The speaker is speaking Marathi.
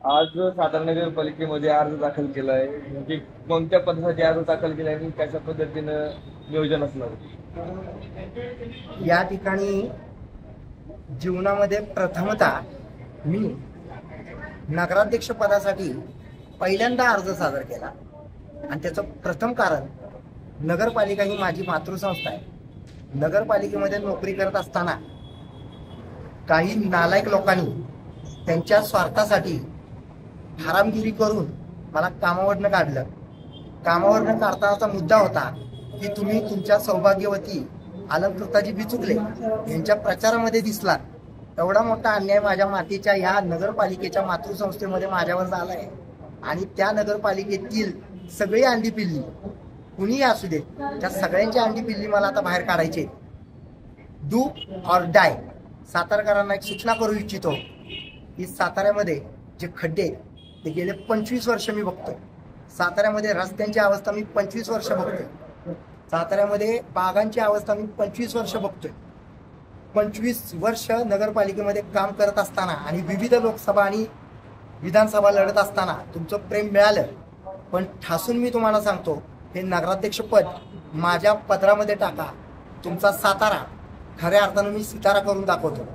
आज सातारा नगरपालिकेमध्ये अर्ज दाखल केला आहे, म्हणजे कोणत्या पदासाठी अर्ज दाखल केला आहे आणि कशा पद्धतीनं नियोजन असणार या ठिकाणी जीवनामध्ये प्रथमतः मी नगराध्यक्ष पदासाठी पहिल्यांदा अर्ज सादर केला आणि त्याचं प्रथम कारण नगरपालिका ही माझी मातृसंस्था आहे. नगरपालिकेमध्ये नोकरी करत असताना काही नालायक लोकांनी त्यांच्या स्वार्थासाठी हरामगिरी करून मला कामावरनं काढलं. कामावरनं काढतानाचा मुद्दा होता की तुम्ही तुमच्या सौभाग्यवती अलंकृताजी बिचुकले यांच्या प्रचारामध्ये दिसलात. एवढा मोठा अन्याय माझ्या मातीच्या या नगरपालिकेच्या मातृसंस्थेमध्ये माझ्यावर झाला आहे आणि त्या नगरपालिकेतील सगळी अंडी पिल्ली कुणीही असू दे, त्या सगळ्यांची अंडी पिल्ली मला आता बाहेर काढायची. Do or die. सातारकरांना एक सूचना करू इच्छितो की साताऱ्यामध्ये जे खड्डे आहेत ते गेले 25 वर्ष मी बघतोय. साताऱ्यामध्ये रस्त्यांची अवस्था मी 25 वर्ष बघतोय. साताऱ्यामध्ये बागांची अवस्था मी 25 वर्ष बघतोय. 25 वर्ष नगरपालिकेमध्ये काम करत असताना आणि विविध लोकसभा आणि विधानसभा लढत असताना तुमचं प्रेम मिळालं, पण ठासून मी तुम्हाला सांगतो, हे नगराध्यक्षपद माझ्या पदरामध्ये टाका. तुमचा सातारा खऱ्या अर्थानं मी सितारा करून दाखवतो.